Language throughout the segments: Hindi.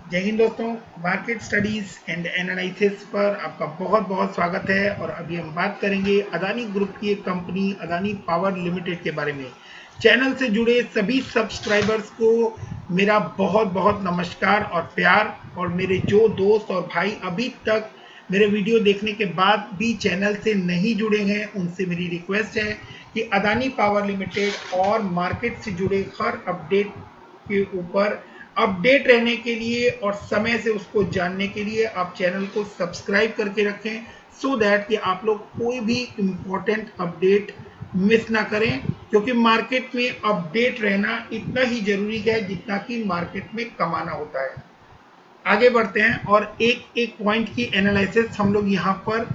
जय हिंद दोस्तों। मार्केट स्टडीज एंड एनालिसिस पर आपका बहुत बहुत स्वागत है। और अभी हम बात करेंगे अदानी ग्रुप की एक कंपनी अदानी पावर लिमिटेड के बारे में। चैनल से जुड़े सभी सब्सक्राइबर्स को मेरा बहुत बहुत नमस्कार और प्यार। और मेरे जो दोस्त और भाई अभी तक मेरे वीडियो देखने के बाद भी चैनल से नहीं जुड़े हैं, उनसे मेरी रिक्वेस्ट है कि अदानी पावर लिमिटेड और मार्केट से जुड़े हर अपडेट के ऊपर अपडेट रहने के लिए और समय से उसको जानने के लिए आप चैनल को सब्सक्राइब करके रखें, सो दैट कि आप लोग कोई भी इम्पोर्टेंट अपडेट मिस ना करें। क्योंकि मार्केट में अपडेट रहना इतना ही जरूरी है जितना कि मार्केट में कमाना होता है। आगे बढ़ते हैं और एक एक पॉइंट की एनालिसिस हम लोग यहाँ पर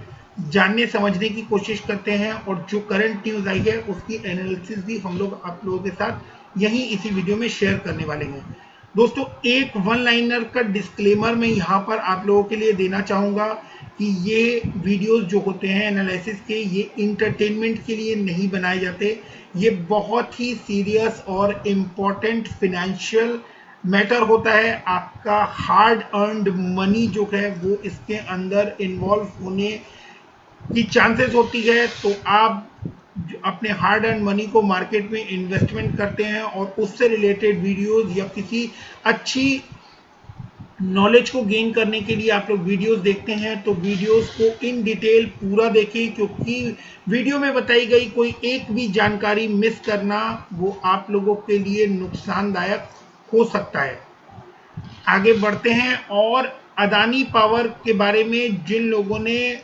जानने समझने की कोशिश करते हैं, और जो करंट न्यूज आई है उसकी एनालिसिस भी हम लोग आप लोगों के साथ यही इसी वीडियो में शेयर करने वाले हैं। दोस्तों, एक वन लाइनर का डिस्क्लेमर मैं यहाँ पर आप लोगों के लिए देना चाहूँगा कि ये वीडियोस जो होते हैं एनालिसिस के, ये इंटरटेनमेंट के लिए नहीं बनाए जाते। ये बहुत ही सीरियस और इम्पोर्टेंट फिनेंशियल मैटर होता है। आपका हार्ड अर्नड मनी जो है वो इसके अंदर इन्वॉल्व होने की चांसेस होती है। तो आप अपने हार्ड अर्न मनी को मार्केट में इन्वेस्टमेंट करते हैं और उससे रिलेटेड वीडियोस या किसी अच्छी नॉलेज को गेन करने के लिए आप लोग वीडियोस देखते हैं, तो वीडियोस को इन डिटेल पूरा देखें। क्योंकि वीडियो में बताई गई कोई एक भी जानकारी मिस करना वो आप लोगों के लिए नुकसानदायक हो सकता है। आगे बढ़ते हैं और अदानी पावर के बारे में जिन लोगों ने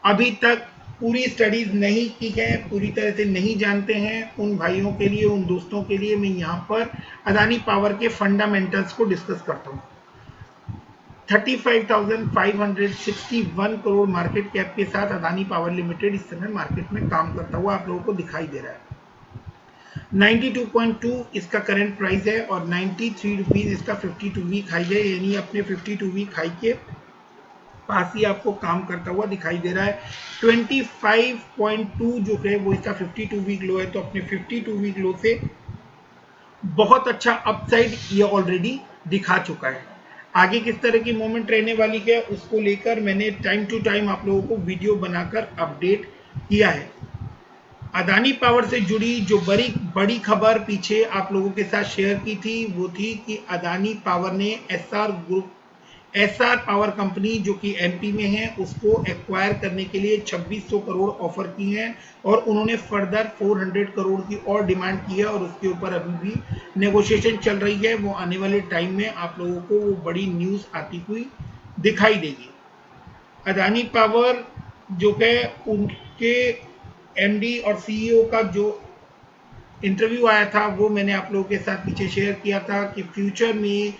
अभी तक पूरी स्टडीज नहीं की है, पूरी तरह से नहीं जानते हैं, उन भाइयों के लिए, उन दोस्तों के लिए मैं यहाँ पर अदानी पावर के फंडामेंटल्स को डिस्कस करता हूँ। 35,561 करोड़ मार्केट कैप के साथ अदानी पावर लिमिटेड इस समय मार्केट में काम करता हुआ आप लोगों को दिखाई दे रहा है। 92.2 इसका करंट प्राइस है और 93 रुपीज इसका 52 वीक हाई है, यानी अपने 52 वीक हाई के पास ही आपको काम करता हुआ दिखाई दे रहा है। 25.2 जो है वो इसका 52 वीक लो है, तो अपने 52 वीक लो से बहुत अच्छा अपसाइड ये ऑलरेडी दिखा चुका है। आगे किस तरह की मूवमेंट रहने वाली है उसको लेकर मैंने टाइम टू टाइम आप लोगों को वीडियो बनाकर अपडेट किया है। अदानी पावर से जुड़ी जो बड़ी बड़ी खबर पीछे आप लोगों के साथ शेयर की थी वो थी कि अदानी पावर ने एसआर पावर कंपनी जो कि एमपी में है उसको एक्वायर करने के लिए 2600 करोड़ ऑफर की हैं, और उन्होंने फर्दर 400 करोड़ की और डिमांड की है, और उसके ऊपर अभी भी नेगोशिएशन चल रही है। वो आने वाले टाइम में आप लोगों को वो बड़ी न्यूज आती हुई दिखाई देगी। अदानी पावर जो है उनके एमडी और सीईओ का जो इंटरव्यू आया था वो मैंने आप लोगों के साथ पीछे शेयर किया था कि फ्यूचर में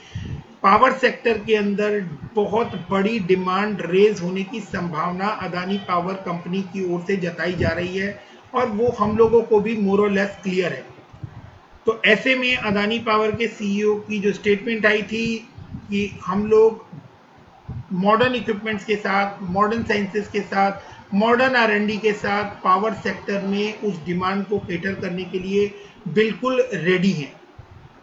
पावर सेक्टर के अंदर बहुत बड़ी डिमांड रेज होने की संभावना अदानी पावर कंपनी की ओर से जताई जा रही है, और वो हम लोगों को भी मोर और लेस क्लियर है। तो ऐसे में अदानी पावर के सीईओ की जो स्टेटमेंट आई थी कि हम लोग मॉडर्न इक्विपमेंट्स के साथ, मॉडर्न साइंसेस के साथ, मॉडर्न आर&डी के साथ पावर सेक्टर में उस डिमांड को कैटर करने के लिए बिल्कुल रेडी हैं।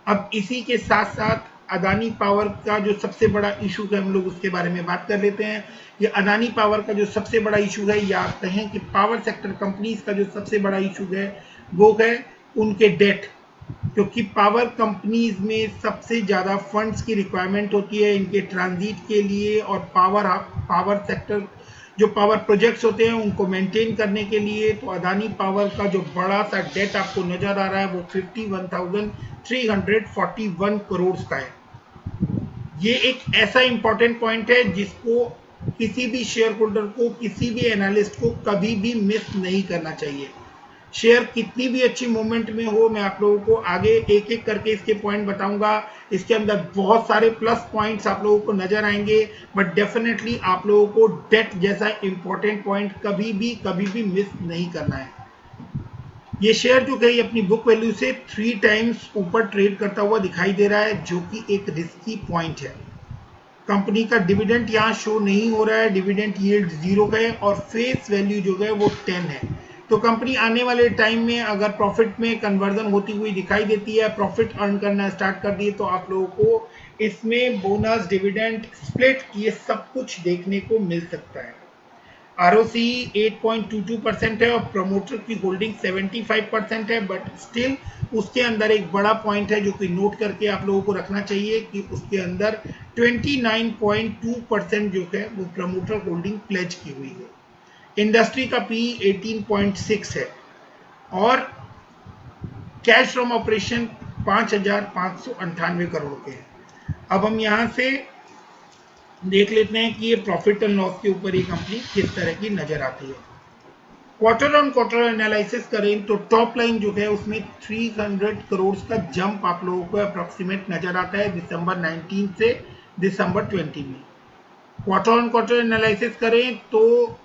अब इसी के साथ साथ अदानी पावर का जो सबसे बड़ा इशू है हम लोग उसके बारे में बात कर लेते हैं। ये अदानी पावर का जो सबसे बड़ा इशू है, या आप कहें कि पावर सेक्टर कंपनीज का जो सबसे बड़ा इशू है वो है उनके डेट। क्योंकि पावर कंपनीज में सबसे ज़्यादा फंड्स की रिक्वायरमेंट होती है इनके ट्रांजिट के लिए, और पावर सेक्टर जो पावर प्रोजेक्ट्स होते हैं उनको मेंटेन करने के लिए। तो अदानी पावर का जो बड़ा सा डेट आपको नजर आ रहा है वो 51,341 करोड़ का है। ये एक ऐसा इंपॉर्टेंट पॉइंट है जिसको किसी भी शेयर होल्डर को, किसी भी एनालिस्ट को कभी भी मिस नहीं करना चाहिए। शेयर कितनी भी अच्छी मूवमेंट में हो, मैं आप लोगों को आगे एक एक करके इसके पॉइंट बताऊंगा। इसके अंदर बहुत सारे प्लस पॉइंट्स आप लोगों को नजर आएंगे, बट डेफिनेटली आप लोगों को डेट जैसा इंपॉर्टेंट पॉइंट कभी भी मिस नहीं करना है। ये शेयर जो है अपनी बुक वैल्यू से 3 टाइम्स ऊपर ट्रेड करता हुआ दिखाई दे रहा है, जो कि एक रिस्की पॉइंट है। कंपनी का डिविडेंड यहाँ शो नहीं हो रहा है, डिविडेंड यील्ड 0 है, और फेस वैल्यू जो है वो 10 है। तो कंपनी आने वाले टाइम में अगर प्रॉफिट में कन्वर्जन होती हुई दिखाई देती है, प्रॉफिट अर्न करना स्टार्ट कर दिए, तो आप लोगों को इसमें बोनस, डिविडेंड, स्प्लिट, ये सब कुछ देखने को मिल सकता है। ROC 8.22% है और प्रमोटर की होल्डिंग 75% है, बट स्टिल उसके अंदर एक बड़ा पॉइंट है जो कि नोट करके आप लोगों को रखना चाहिए कि उसके अंदर 29.2% जो है वो प्रमोटर होल्डिंग प्लेज की हुई है। इंडस्ट्री का P 18.6 है और कैश फ्रॉम ऑपरेशन 5,598 करोड़ के हैं। अब हम यहाँ से देख लेते हैं कि ये प्रॉफिट एंड लॉस के ऊपर ये कंपनी किस तरह की नजर आती है। क्वार्टर ऑन क्वार्टर एनालिसिस करें तो टॉप लाइन जो है उसमें 300 करोड़ का जंप आप लोगों को अप्रोक्सीमेट नजर आता है दिसंबर 19 से दिसंबर 20 में। क्वार्टर ऑन क्वार्टर एनालिसिस करें तो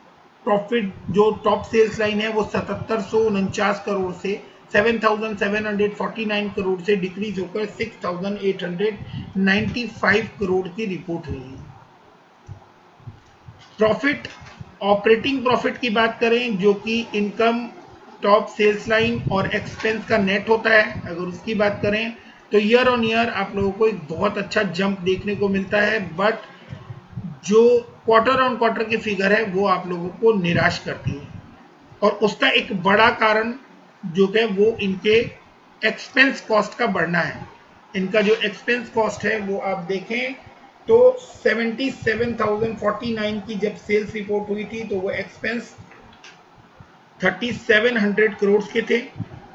प्रॉफिट जो टॉप सेल्स लाइन है वो 7749 करोड़ से 7749 करोड़ से डिक्रीज होकर 6895 करोड़ की रिपोर्ट हुई है। प्रॉफिट, ऑपरेटिंग प्रॉफिट की बात करें जो कि इनकम, टॉप सेल्स लाइन और एक्सपेंस का नेट होता है, अगर उसकी बात करें तो ईयर ऑन ईयर आप लोगों को एक बहुत अच्छा जंप देखने को मिलता है, बट जो क्वार्टर ऑन क्वार्टर की फिगर है वो आप लोगों को निराश करती है और उसका एक बड़ा कारण जो है वो इनके एक्सपेंस कॉस्ट का बढ़ना है। इनका जो एक्सपेंस कॉस्ट है वो आप देखें तो 77,049 की जब सेल्स रिपोर्ट हुई थी तो वो एक्सपेंस 3700 करोड़ के थे,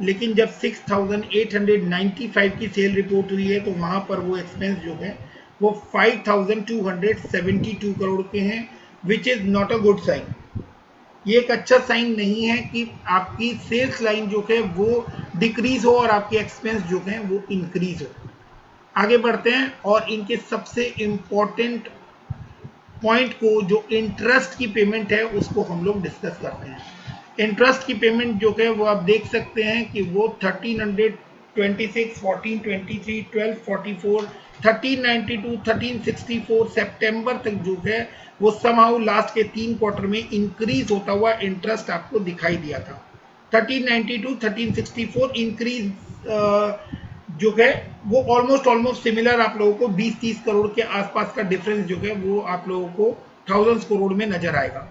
लेकिन जब 6,895 की सेल रिपोर्ट हुई है तो वहां पर वो एक्सपेंस जो है वो 5,272 करोड़ के हैं, which is not a good sign. ये एक अच्छा साइन नहीं है कि आपकी सेल्स लाइन जो है वो डिक्रीज हो और आपके एक्सपेंस जो है वो इंक्रीज हो। आगे बढ़ते हैं और इनके सबसे इंपॉर्टेंट पॉइंट को जो इंटरेस्ट की पेमेंट है उसको हम लोग डिस्कस करते हैं। इंटरेस्ट की पेमेंट जो है वो आप देख सकते हैं कि वो 1326, 1423, 1244, 1392, 1364 सितंबर तक जो है वो समहाउ लास्ट के 3 क्वार्टर में इंक्रीज होता हुआ इंटरेस्ट आपको दिखाई दिया था। 1392, 1364 इंक्रीज जो है वो ऑलमोस्ट सिमिलर आप लोगों को 20-30 करोड़ के आसपास का डिफरेंस जो है वो आप लोगों को थाउजेंड्स करोड़ में नजर आएगा।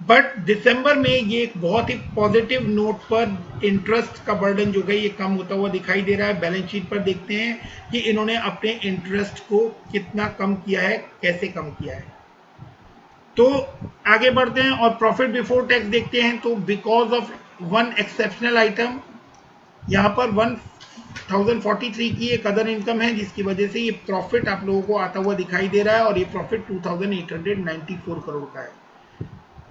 बट दिसंबर में ये एक बहुत ही पॉजिटिव नोट पर इंटरेस्ट का बर्डन जो है ये कम होता हुआ दिखाई दे रहा है। बैलेंस शीट पर देखते हैं कि इन्होंने अपने इंटरेस्ट को कितना कम किया है, कैसे कम किया है। तो आगे बढ़ते हैं और प्रॉफिट बिफोर टैक्स देखते हैं तो because of one exceptional item यहाँ पर 1043 की एक अदर इनकम है जिसकी वजह से ये प्रॉफिट आप लोगों को आता हुआ दिखाई दे रहा है और ये प्रॉफिट 2894 करोड़ का है।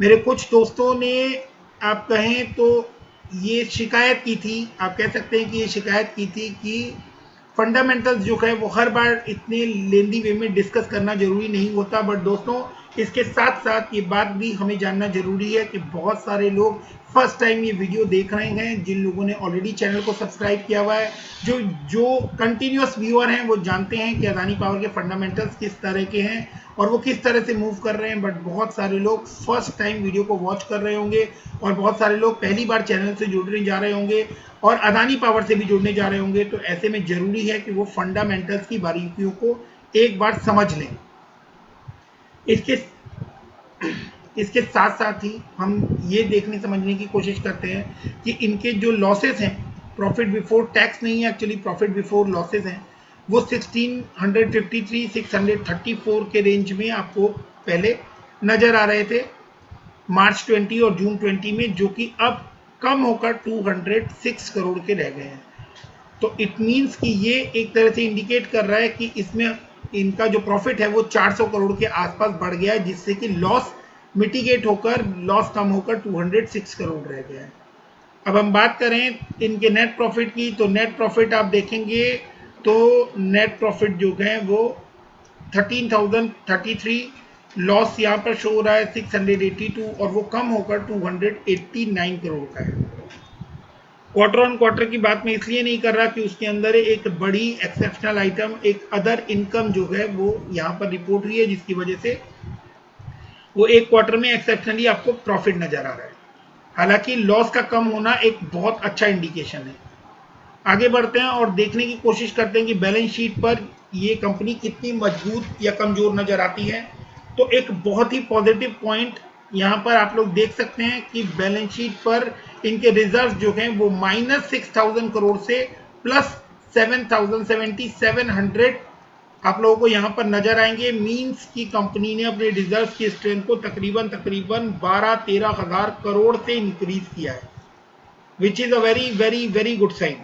मेरे कुछ दोस्तों ने आप कहें तो ये शिकायत की थी, आप कह सकते हैं कि ये शिकायत की थी कि फंडामेंटल्स जो है वो हर बार इतने लेंदी वे में डिस्कस करना जरूरी नहीं होता। बट दोस्तों इसके साथ साथ ये बात भी हमें जानना जरूरी है कि बहुत सारे लोग फर्स्ट टाइम ये वीडियो देख रहे हैं। जिन लोगों ने ऑलरेडी चैनल को सब्सक्राइब किया हुआ है, जो कंटिन्यूअस व्यूअर हैं वो जानते हैं कि अदानी पावर के फंडामेंटल्स किस तरह के हैं और वो किस तरह से मूव कर रहे हैं। बट बहुत सारे लोग फर्स्ट टाइम वीडियो को वॉच कर रहे होंगे और बहुत सारे लोग पहली बार चैनल से जुड़ने जा रहे होंगे और अदानी पावर से भी जुड़ने जा रहे होंगे। तो ऐसे में जरूरी है कि वो फंडामेंटल्स की बारीकियों को एक बार समझ लें। इसके साथ साथ ही हम ये देखने समझने की कोशिश करते हैं कि इनके जो लॉसेस हैं, प्रॉफिट बिफोर टैक्स नहीं है, एक्चुअली प्रॉफिट बिफोर लॉसेस हैं, वो 1653, 634 के रेंज में आपको पहले नजर आ रहे थे मार्च 20 और जून 20 में, जो कि अब कम होकर 206 करोड़ के रह गए हैं। तो इट मीन्स कि ये एक तरह से इंडिकेट कर रहा है कि इसमें इनका जो प्रॉफिट है वो 400 करोड़ के आसपास बढ़ गया है, जिससे कि लॉस मिटिगेट होकर, लॉस कम होकर 206 करोड़ रह गया है। अब हम बात करें इनके नेट प्रॉफिट की, तो नेट प्रॉफिट आप देखेंगे तो नेट प्रॉफिट जो है वो 13,033, लॉस यहाँ पर शो हो रहा है 682 और वो कम होकर 289 करोड़ का है। क्वार्टर ऑन क्वार्टर की बात मैं इसलिए नहीं कर रहा कि उसके अंदर एक बड़ी एक्सेप्शनल आइटम, एक अदर इनकम जो है वो यहाँ पर रिपोर्ट हुई है, जिसकी वजह से वो एक क्वार्टर में एक्सेप्शनली आपको प्रॉफिट नजर आ रहा है। हालांकि लॉस का कम होना एक बहुत अच्छा इंडिकेशन है। आगे बढ़ते हैं और देखने की कोशिश करते हैं कि बैलेंस शीट पर ये कंपनी कितनी मजबूत या कमजोर नजर आती है। तो एक बहुत ही पॉजिटिव पॉइंट यहाँ पर आप लोग देख सकते हैं कि बैलेंस शीट पर इनके रिजर्व जो हैं वो -6000 करोड़ से +7,700 आप लोगों को यहाँ पर नजर आएंगे। मींस की कंपनी ने अपने रिजर्व की स्ट्रेंथ को तकरीबन 12-13 हजार करोड़ से इंक्रीज किया है, which is a very very very good sign.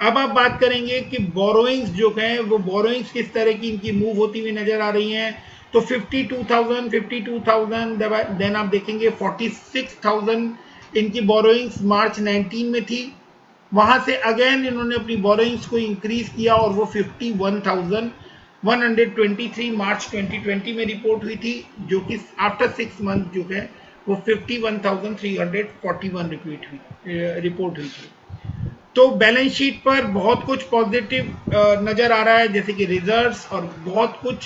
अब आप बात करेंगे कि बोरोइंग्स जो हैं वो बोरोइंग्स किस तरह की इनकी मूव होती हुई नजर आ रही हैं। तो 52,000 देन आप देखेंगे 46,000 इनकी बोरोइंग्स मार्च 19 में थी। वहां से अगेन इन्होंने अपनी बोरोइंग्स को इंक्रीज किया और वो 51,123 मार्च 2020 में रिपोर्ट हुई थी, जो कि आफ्टर 6 मंथ जो है वो 51,341 रिपोर्ट हुई थी। तो बैलेंस शीट पर बहुत कुछ पॉजिटिव नजर आ रहा है, जैसे कि रिजर्व्स, और बहुत कुछ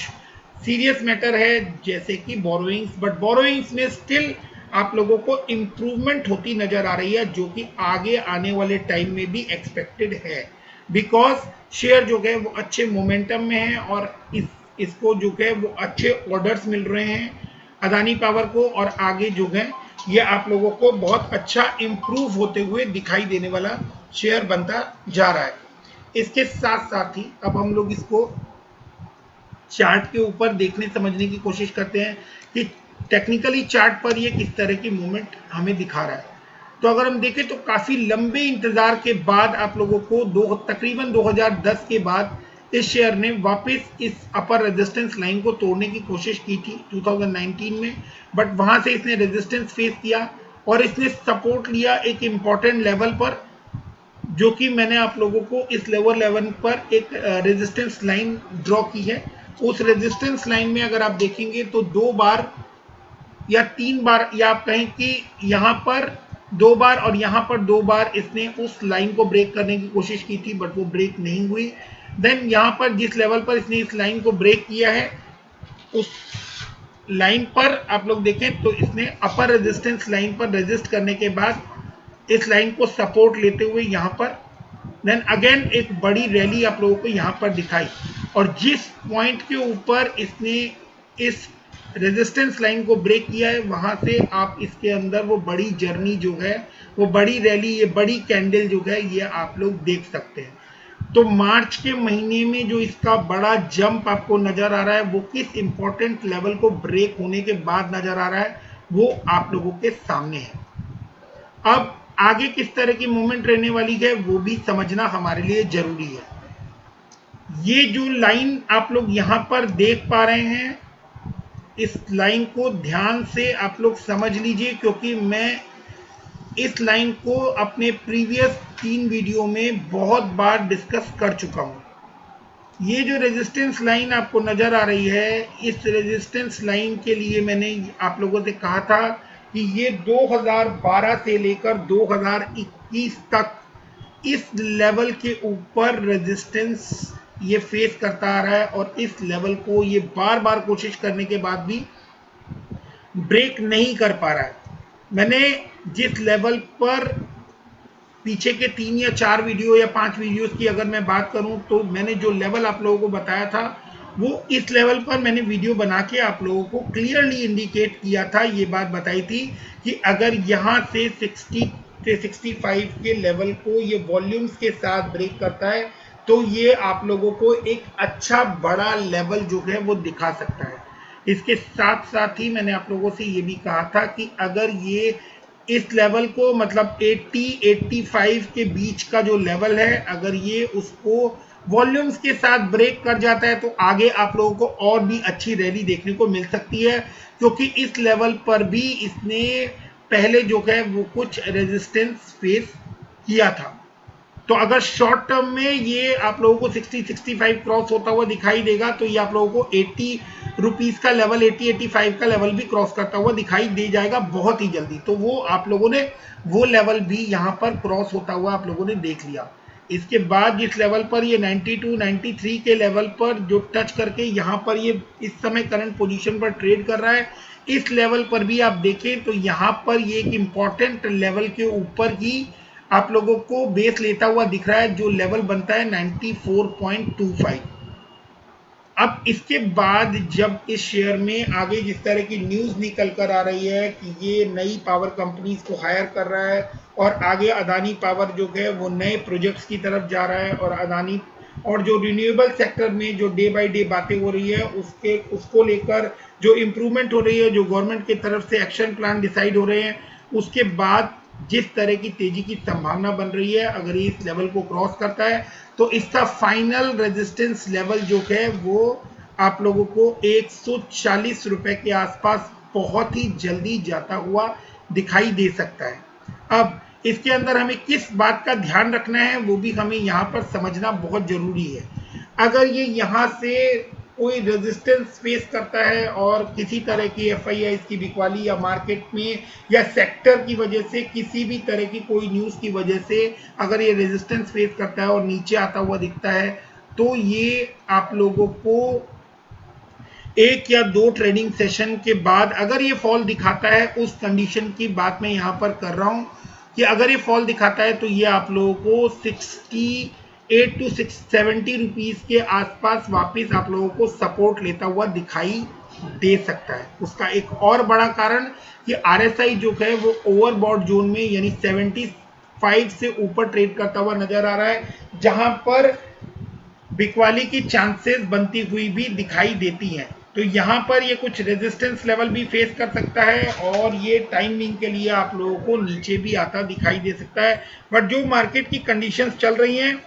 सीरियस मैटर है जैसे कि बोरोइंग्स। बट बोरोइंग्स में स्टिल आप लोगों को इम्प्रूवमेंट होती नजर आ रही है, जो कि आगे आने वाले टाइम में भी एक्सपेक्टेड है, बिकॉज शेयर जो है वो अच्छे मोमेंटम में है और इसको जो है वो अच्छे ऑर्डर्स मिल रहे हैं अदानी पावर को, और आगे जो है ये आप लोगों को बहुत अच्छा इम्प्रूव होते हुए दिखाई देने वाला शेयर बनता जा रहा है। इसके साथ साथ ही अब हम लोग इसको चार्ट के ऊपर देखने समझने की कोशिश करते हैं कि टेक्निकली चार्ट पर ये किस तरह की मूवमेंट हमें दिखा रहा है। तो अगर हम देखें तो काफी लंबे इंतजार के बाद आप लोगों को तकरीबन 2010 के बाद इस शेयर ने वापस इस अपर रेजिस्टेंस लाइन को तोड़ने की कोशिश की थी 2019 में, बट वहां से इसने रेजिस्टेंस फेस किया और इसने सपोर्ट लिया एक इंपॉर्टेंट लेवल पर, जो कि मैंने आप लोगों को इस लेवल पर एक रेजिस्टेंस लाइन ड्रॉ की है। उस रेजिस्टेंस लाइन में अगर आप देखेंगे तो 2 बार या 3 बार, या आप कहें कि यहाँ पर 2 बार और यहाँ पर 2 बार इसने उस लाइन को ब्रेक करने की कोशिश की थी, बट वो ब्रेक नहीं हुई। देन यहाँ पर जिस लेवल पर इसने इस लाइन को ब्रेक किया है, उस लाइन पर आप लोग देखें तो इसने अपर रेजिस्टेंस लाइन पर रेजिस्ट करने के बाद इस लाइन को सपोर्ट लेते हुए यहाँ पर देन अगेन एक बड़ी रैली आप लोगों को यहाँ पर दिखाई, और जिस पॉइंट के ऊपर इसने इस रेजिस्टेंस लाइन को ब्रेक किया है वहां से आप इसके अंदर वो बड़ी जर्नी जो है, वो बड़ी रैली, ये बड़ी कैंडल जो है ये आप लोग देख सकते हैं। तो मार्च के महीने में जो इसका बड़ा जंप आपको नजर आ रहा है वो किस इंपॉर्टेंट लेवल को ब्रेक होने के बाद नजर आ रहा है, वो आप लोगों के सामने है। अब आगे किस तरह की मूवमेंट रहने वाली है वो भी समझना हमारे लिए जरूरी है। ये जो लाइन आप लोग यहाँ पर देख पा रहे हैं, इस लाइन को ध्यान से आप लोग समझ लीजिए, क्योंकि मैं इस लाइन को अपने प्रीवियस 3 वीडियो में बहुत बार डिस्कस कर चुका हूं। ये जो रेजिस्टेंस लाइन आपको नजर आ रही है, इस रेजिस्टेंस लाइन के लिए मैंने आप लोगों से कहा था कि ये 2012 से लेकर 2021 तक इस लेवल के ऊपर रेजिस्टेंस ये फेस करता आ रहा है, और इस लेवल को ये बार बार कोशिश करने के बाद भी ब्रेक नहीं कर पा रहा है। मैंने जिस लेवल पर पीछे के 3 या 4 वीडियो या 5 वीडियोस की अगर मैं बात करूं, तो मैंने जो लेवल आप लोगों को बताया था वो इस लेवल पर मैंने वीडियो बना के आप लोगों को क्लियरली इंडिकेट किया था। ये बात बताई थी कि अगर यहाँ से 60 से 65 के लेवल को ये वॉल्यूम्स के साथ ब्रेक करता है तो ये आप लोगों को एक अच्छा बड़ा लेवल जो है वो दिखा सकता है। इसके साथ साथ ही मैंने आप लोगों से ये भी कहा था कि अगर ये इस लेवल को, मतलब 80-85 के बीच का जो लेवल है, अगर ये उसको वॉल्यूम्स के साथ ब्रेक कर जाता है तो आगे आप लोगों को और भी अच्छी रैली देखने को मिल सकती है, क्योंकि इस लेवल पर भी इसने पहले जो है वो कुछ रेजिस्टेंस फेस किया था। तो अगर शॉर्ट टर्म में ये आप लोगों को 60-65 क्रॉस होता हुआ दिखाई देगा तो ये आप लोगों को 80 रुपीज का लेवल, 80-85 का लेवल भी क्रॉस करता हुआ दिखाई दे जाएगा बहुत ही जल्दी। तो वो आप लोगों ने वो लेवल भी यहाँ पर क्रॉस होता हुआ आप लोगों ने देख लिया। इसके बाद जिस लेवल पर ये 92 93 के लेवल पर जो टच करके यहाँ पर ये इस समय करंट पोजीशन पर ट्रेड कर रहा है, इस लेवल पर भी आप देखें तो यहाँ पर ये एक इम्पॉर्टेंट लेवल के ऊपर ही आप लोगों को बेस लेता हुआ दिख रहा है, जो लेवल बनता है 94.25। अब इसके बाद जब इस शेयर में आगे जिस तरह की न्यूज़ निकल कर आ रही है कि ये नई पावर कंपनीज को हायर कर रहा है और आगे अदानी पावर जो है वो नए प्रोजेक्ट्स की तरफ जा रहा है, और अदानी और जो रिन्यूएबल सेक्टर में जो डे बाय डे बातें हो रही है उसको लेकर जो इम्प्रूवमेंट हो रही है, जो गवर्नमेंट की तरफ से एक्शन प्लान डिसाइड हो रहे हैं, उसके बाद जिस तरह की तेजी की संभावना बन रही है, अगर ये इस लेवल को क्रॉस करता है तो इसका फाइनल रेजिस्टेंस लेवल जो है वो आप लोगों को 140 रुपए के आसपास बहुत ही जल्दी जाता हुआ दिखाई दे सकता है। अब इसके अंदर हमें किस बात का ध्यान रखना है वो भी हमें यहाँ पर समझना बहुत जरूरी है। अगर ये यहाँ से कोई रेजिस्टेंस फेस करता है और किसी तरह की एफआईआई की बिकवाली या मार्केट में या सेक्टर की वजह से किसी भी तरह की कोई न्यूज़ की वजह से अगर ये रेजिस्टेंस फेस करता है और नीचे आता हुआ दिखता है, तो ये आप लोगों को 1 या 2 ट्रेडिंग सेशन के बाद अगर ये फॉल दिखाता है, उस कंडीशन की बात मैं यहाँ पर कर रहा हूँ कि अगर ये फॉल दिखाता है तो ये आप लोगों को 68 to 670 रुपीज के आसपास वापस आप लोगों को सपोर्ट लेता हुआ दिखाई दे सकता है। उसका एक और बड़ा कारण कि आरएसआई जो है वो ओवरबॉट जोन में यानी 75 से ऊपर ट्रेड करता हुआ नजर आ रहा है, जहां पर बिकवाली की चांसेस बनती हुई भी दिखाई देती हैं। तो यहाँ पर ये कुछ रेजिस्टेंस लेवल भी फेस कर सकता है और ये टाइमिंग के लिए आप लोगों को नीचे भी आता दिखाई दे सकता है। बट जो मार्केट की कंडीशंस चल रही हैं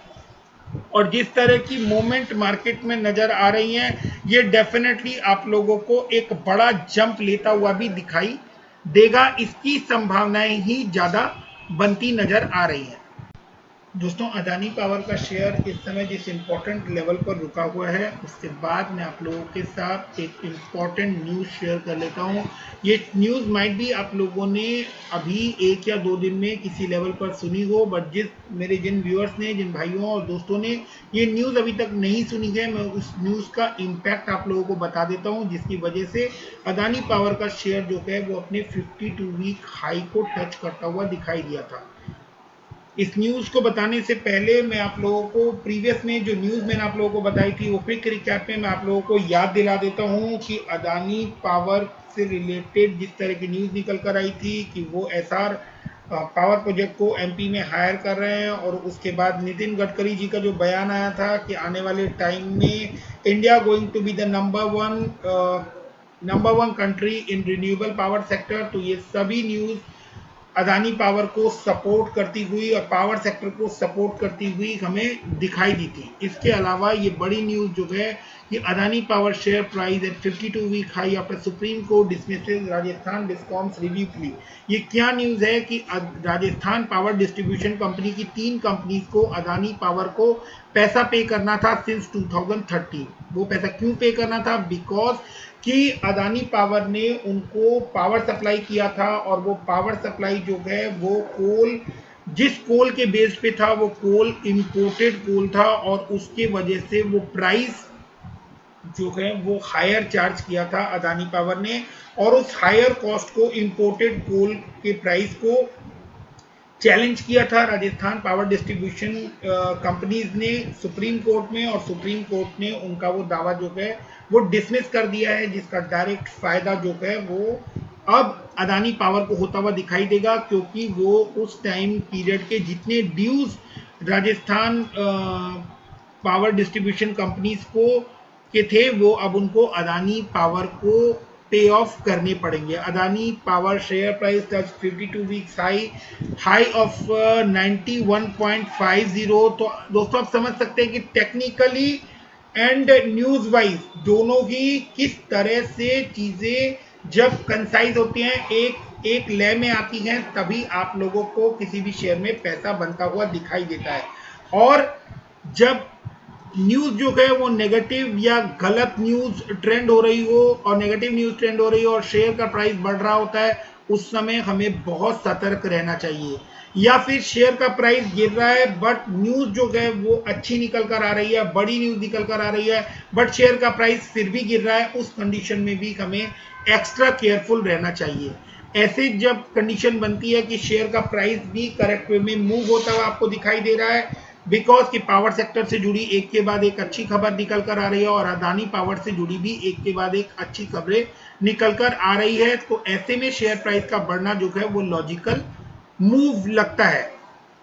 और जिस तरह की मूवमेंट मार्केट में नजर आ रही हैं, ये डेफिनेटली आप लोगों को एक बड़ा जंप लेता हुआ भी दिखाई देगा। इसकी संभावनाएं ही ज्यादा बनती नजर आ रही हैं। दोस्तों, अदानी पावर का शेयर इस समय जिस इम्पोर्टेंट लेवल पर रुका हुआ है, उसके बाद मैं आप लोगों के साथ एक इम्पोर्टेंट न्यूज़ शेयर कर लेता हूं। ये न्यूज़ माइट भी आप लोगों ने अभी 1 या 2 दिन में किसी लेवल पर सुनी हो, बट जिन व्यूअर्स ने, जिन भाइयों और दोस्तों ने ये न्यूज़ अभी तक नहीं सुनी है, मैं उस न्यूज़ का इम्पैक्ट आप लोगों को बता देता हूँ, जिसकी वजह से अदानी पावर का शेयर जो है वो अपने 52 वीक हाई को टच करता हुआ दिखाई दिया था। इस न्यूज को बताने से पहले मैं आप लोगों को प्रीवियस में जो न्यूज मैंने आप लोगों को बताई थी वो क्विक रिकैप में मैं आप लोगों को याद दिला देता हूं कि अदानी पावर से रिलेटेड जिस तरह की न्यूज निकल कर आई थी कि वो एसआर पावर प्रोजेक्ट को एमपी में हायर कर रहे हैं, और उसके बाद नितिन गडकरी जी का जो बयान आया था कि आने वाले टाइम में India going to be the number one country in renewable power sector. तो ये सभी न्यूज अदानी पावर को सपोर्ट करती हुई और पावर सेक्टर को सपोर्ट करती हुई हमें दिखाई दी थी। इसके अलावा ये बड़ी न्यूज जो है कि Adani power share price at 52 week high after supreme court dismisses Rajasthan discoms review plea. ये क्या न्यूज है कि राजस्थान पावर डिस्ट्रीब्यूशन कंपनी की 3 कंपनीज को अदानी पावर को पैसा पे करना था सिंस 2013। वो पैसा क्यों पे करना था? बिकॉज कि अदानी पावर ने उनको पावर सप्लाई किया था, और वो पावर सप्लाई जो है वो जिस कोल के बेस पे था वो कोल इंपोर्टेड कोल था, और उसके वजह से वो प्राइस जो है वो हायर चार्ज किया था अदानी पावर ने, और उस हायर कॉस्ट को इंपोर्टेड कोल के प्राइस को चैलेंज किया था राजस्थान पावर डिस्ट्रीब्यूशन कंपनीज ने सुप्रीम कोर्ट में, और सुप्रीम कोर्ट ने उनका वो दावा जो है वो डिसमिस कर दिया है, जिसका डायरेक्ट फायदा जो है वो अब अदानी पावर को होता हुआ दिखाई देगा, क्योंकि वो उस टाइम पीरियड के जितने dues Rajasthan power distribution companies के थे वो अब उनको अदानी पावर को पे ऑफ करने पड़ेंगे। Adani power share price touch 52 weeks high of 91.50। तो दोस्तों आप समझ सकते हैं कि टेक्निकली एंड न्यूज वाइज दोनों ही किस तरह से चीजें जब कंसाइज होती हैं, एक लय में आती हैं, तभी आप लोगों को किसी भी शेयर में पैसा बनता हुआ दिखाई देता है। और जब न्यूज जो है वो नेगेटिव या गलत न्यूज ट्रेंड हो रही हो, और नेगेटिव न्यूज ट्रेंड हो रही हो और शेयर का प्राइस बढ़ रहा होता है, उस समय हमें बहुत सतर्क रहना चाहिए, या फिर शेयर का प्राइस गिर रहा है बट न्यूज जो है वो अच्छी निकल कर आ रही है, बड़ी न्यूज निकल कर आ रही है, बट शेयर का प्राइस फिर भी गिर रहा है, उस कंडीशन में भी हमें एक्स्ट्रा केयरफुल रहना चाहिए। ऐसे जब कंडीशन बनती है कि शेयर का प्राइस भी करेक्ट वे में मूव होता हुआ आपको दिखाई दे रहा है, बिकॉज कि पावर सेक्टर से जुड़ी एक के बाद एक अच्छी खबर निकल कर आ रही है और अदानी पावर से जुड़ी भी एक के बाद एक अच्छी खबरें निकल कर आ रही है, तो ऐसे में शेयर प्राइस का बढ़ना जो है वो लॉजिकल मूव लगता है।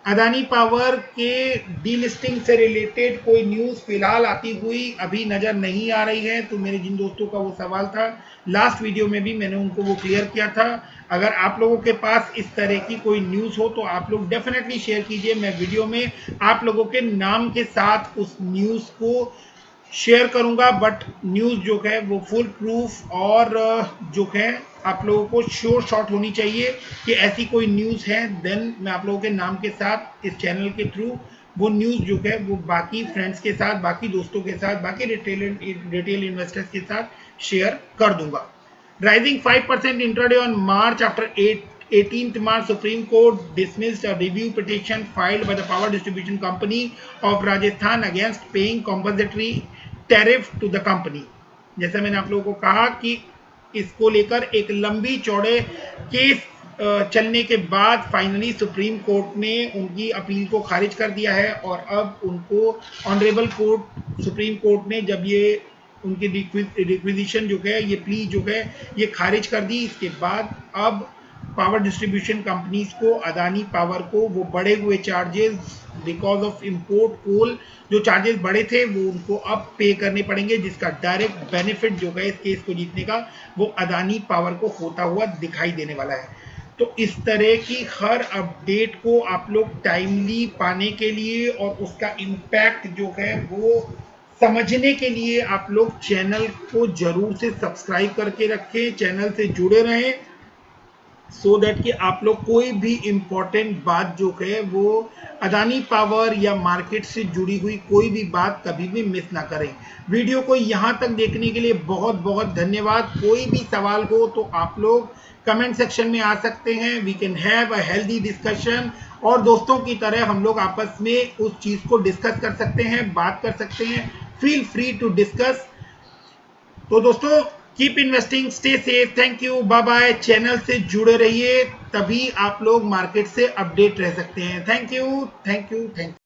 अदानी पावर के डीलिस्टिंग से रिलेटेड कोई न्यूज फिलहाल आती हुई अभी नजर नहीं आ रही है, तो मेरे जिन दोस्तों का वो सवाल था लास्ट वीडियो में भी मैंने उनको वो क्लियर किया था। अगर आप लोगों के पास इस तरह की कोई न्यूज हो तो आप लोग डेफिनेटली शेयर कीजिए, मैं वीडियो में आप लोगों के नाम के साथ उस न्यूज को शेयर करूंगा। बट न्यूज जो है वो फुल प्रूफ और जो है आप लोगों को श्योर शॉट होनी चाहिए कि ऐसी कोई न्यूज है, देन मैं आप लोगों के नाम के साथ इस चैनल के थ्रू वो न्यूज जो है वो बाकी फ्रेंड्स के साथ, बाकी दोस्तों के साथ, बाकी रिटेल इन्वेस्टर्स के साथ शेयर कर दूंगा। Rising 5% intraday on March after 18th March, Supreme Court dismissed a review petition filed by the Power Distribution Company of Rajasthan against paying compensatory tariff to the company। जैसे मैंने आप लोगों को कहा कि इसको लेकर एक लंबी चौड़े केस चलने के बाद फाइनली सुप्रीम कोर्ट ने उनकी अपील को खारिज कर दिया है और अब उनको ऑनरेबल कोर्ट सुप्रीम कोर्ट ने जब ये उनकी रिक्विजिशन जो है, ये प्ली जो है ये खारिज कर दी, इसके बाद अब पावर डिस्ट्रीब्यूशन कंपनीज को, अदानी पावर को वो बढ़े हुए चार्जेस बिकॉज ऑफ इंपोर्ट कोल जो चार्जेस बढ़े थे वो उनको अब पे करने पड़ेंगे, जिसका डायरेक्ट बेनिफिट जो है इस केस को जीतने का वो अदानी पावर को होता हुआ दिखाई देने वाला है। तो इस तरह की हर अपडेट को आप लोग टाइमली पाने के लिए और उसका इम्पैक्ट जो है वो समझने के लिए आप लोग चैनल को जरूर से सब्सक्राइब करके रखें, चैनल से जुड़े रहें, सो दैट कि आप लोग कोई भी इम्पोर्टेंट बात जो है वो अदानी पावर या मार्केट से जुड़ी हुई कोई भी बात कभी भी मिस ना करें। वीडियो को यहाँ तक देखने के लिए बहुत बहुत धन्यवाद। कोई भी सवाल हो तो आप लोग कमेंट सेक्शन में आ सकते हैं, we can have a healthy discussion, और दोस्तों की तरह हम लोग आपस में उस चीज को डिस्कस कर सकते हैं, बात कर सकते हैं। Feel free to discuss. तो दोस्तों keep investing, stay safe, thank you, bye bye. Channel से जुड़े रहिए, तभी आप लोग मार्केट से अपडेट रह सकते हैं। Thank you, thank you, thank you.